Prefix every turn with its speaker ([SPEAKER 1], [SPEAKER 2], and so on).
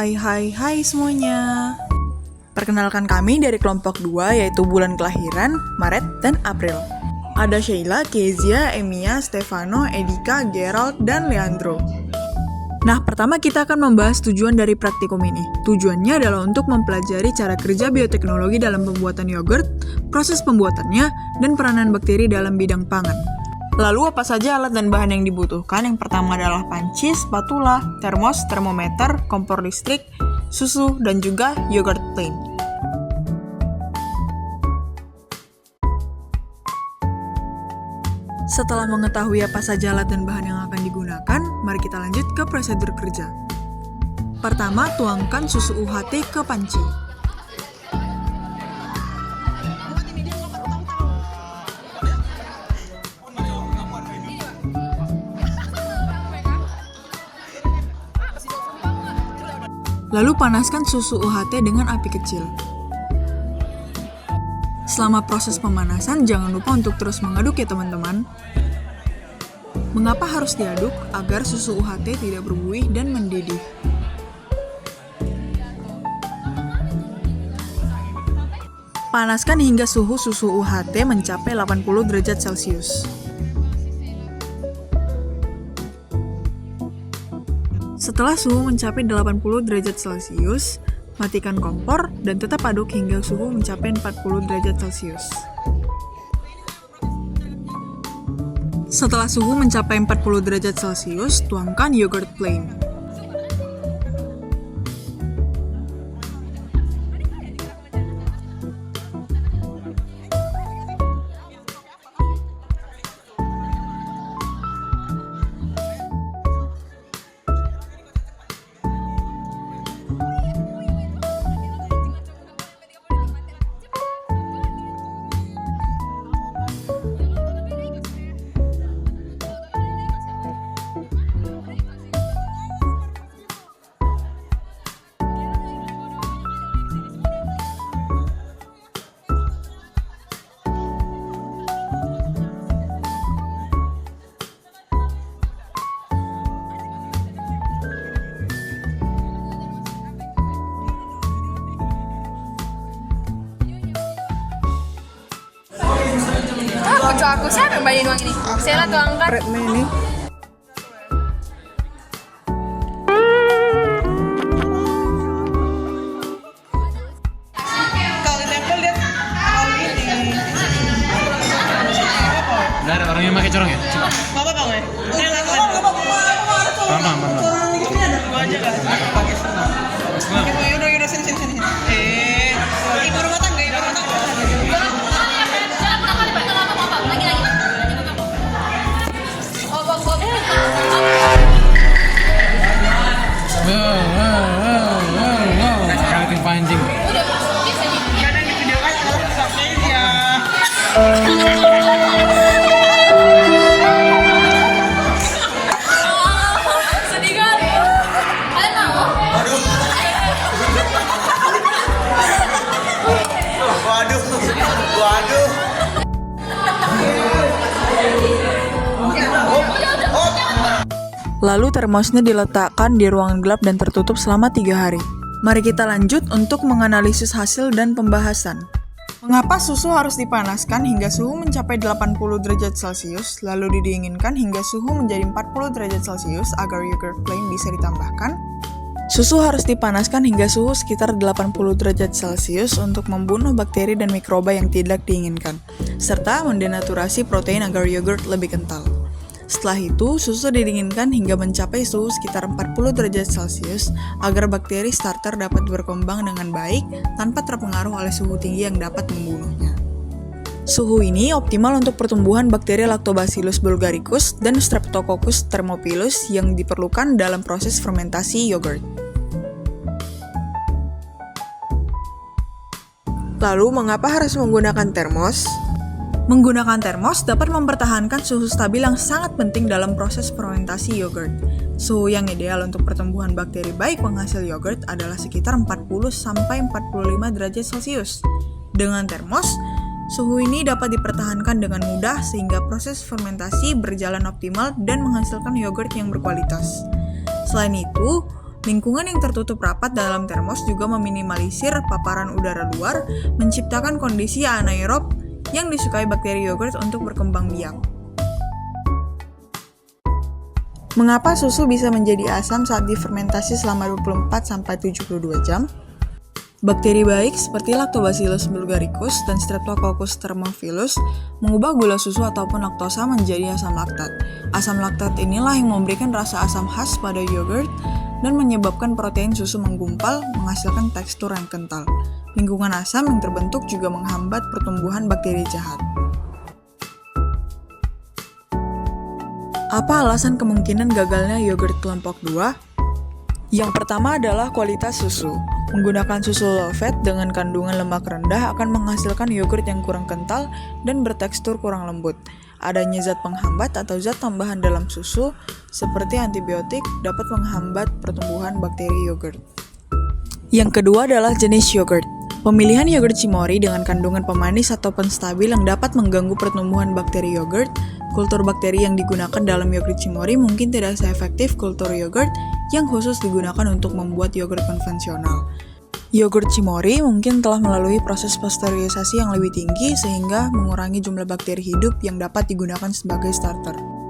[SPEAKER 1] Hai semuanya. Perkenalkan kami dari kelompok 2 yaitu bulan kelahiran, Maret dan April. Ada Sheila, Kezia, Emia, Stefano, Edika, Gerald, dan Leandro. Nah, pertama kita akan membahas tujuan dari praktikum ini. Tujuannya adalah untuk mempelajari cara kerja bioteknologi dalam pembuatan yogurt, proses pembuatannya, dan peranan bakteri dalam bidang pangan. Lalu apa saja alat dan bahan yang dibutuhkan? Yang pertama adalah panci, spatula, termos, termometer, kompor listrik, susu, dan juga yogurt plain. Setelah mengetahui apa saja alat dan bahan yang akan digunakan, mari kita lanjut ke prosedur kerja. Pertama, tuangkan susu UHT ke panci. Lalu panaskan susu UHT dengan api kecil. Selama proses pemanasan, jangan lupa untuk terus mengaduk ya teman-teman. Mengapa harus diaduk? Agar susu UHT tidak berbuih dan mendidih. Panaskan hingga suhu susu UHT mencapai 80 derajat Celcius. Setelah suhu mencapai 80 derajat Celcius, matikan kompor dan tetap aduk hingga suhu mencapai 40 derajat Celcius. Setelah suhu mencapai 40 derajat Celcius, tuangkan yogurt plain.
[SPEAKER 2] Aku siapa yang bayarin uang ini? Saya lah tuangkan.
[SPEAKER 1] Redme ini.
[SPEAKER 3] Kalau ditempel lihat kalau ini.
[SPEAKER 4] Udah ada orang yang pakai corong ya? Coba.
[SPEAKER 3] Apa bang ya? Saya nggak tahu.
[SPEAKER 4] Mama.
[SPEAKER 3] Gua aja kan. Pakai semua. Ibu yaudah sini. Ibu rumah tangga.
[SPEAKER 4] Kayak tim pancing.
[SPEAKER 3] Kadang di video kan sampai dia.
[SPEAKER 2] Sedih kan? Kalian mau?
[SPEAKER 3] Waduh.
[SPEAKER 1] Lalu termosnya diletakkan di ruangan gelap dan tertutup selama 3 hari. Mari kita lanjut untuk menganalisis hasil dan pembahasan. Mengapa susu harus dipanaskan hingga suhu mencapai 80 derajat Celcius, lalu didinginkan hingga suhu menjadi 40 derajat Celcius agar yogurt plain bisa ditambahkan? Susu harus dipanaskan hingga suhu sekitar 80 derajat Celcius untuk membunuh bakteri dan mikroba yang tidak diinginkan, serta mendenaturasi protein agar yogurt lebih kental. Setelah itu, susu didinginkan hingga mencapai suhu sekitar 40 derajat Celcius agar bakteri starter dapat berkembang dengan baik tanpa terpengaruh oleh suhu tinggi yang dapat membunuhnya. Suhu ini optimal untuk pertumbuhan bakteri Lactobacillus bulgaricus dan Streptococcus thermophilus yang diperlukan dalam proses fermentasi yogurt. Lalu, mengapa harus menggunakan termos? Menggunakan termos dapat mempertahankan suhu stabil yang sangat penting dalam proses fermentasi yogurt. Suhu yang ideal untuk pertumbuhan bakteri baik penghasil yogurt adalah sekitar 40-45 derajat Celcius. Dengan termos, suhu ini dapat dipertahankan dengan mudah sehingga proses fermentasi berjalan optimal dan menghasilkan yogurt yang berkualitas. Selain itu, Lingkungan yang tertutup rapat dalam termos juga meminimalisir paparan udara luar, menciptakan kondisi anaerob yang disukai bakteri yogurt untuk berkembang biak. Mengapa susu bisa menjadi asam saat difermentasi selama 24-72 jam? Bakteri baik seperti Lactobacillus bulgaricus dan Streptococcus thermophilus mengubah gula susu ataupun laktosa menjadi asam laktat. Asam laktat inilah yang memberikan rasa asam khas pada yogurt dan menyebabkan protein susu menggumpal, menghasilkan tekstur yang kental. Lingkungan asam yang terbentuk juga menghambat pertumbuhan bakteri jahat. Apa alasan kemungkinan gagalnya yogurt kelompok 2? Yang pertama adalah kualitas susu. Menggunakan susu low fat dengan kandungan lemak rendah akan menghasilkan yogurt yang kurang kental dan bertekstur kurang lembut. Adanya zat penghambat atau zat tambahan dalam susu seperti antibiotik dapat menghambat pertumbuhan bakteri yogurt. Yang kedua adalah jenis yogurt. Pemilihan yogurt Cimory dengan kandungan pemanis atau penstabil yang dapat mengganggu pertumbuhan bakteri yogurt. Kultur bakteri yang digunakan dalam yogurt Cimory mungkin tidak seefektif kultur yogurt yang khusus digunakan untuk membuat yogurt konvensional. Yogurt Cimory mungkin telah melalui proses pasteurisasi yang lebih tinggi sehingga mengurangi jumlah bakteri hidup yang dapat digunakan sebagai starter.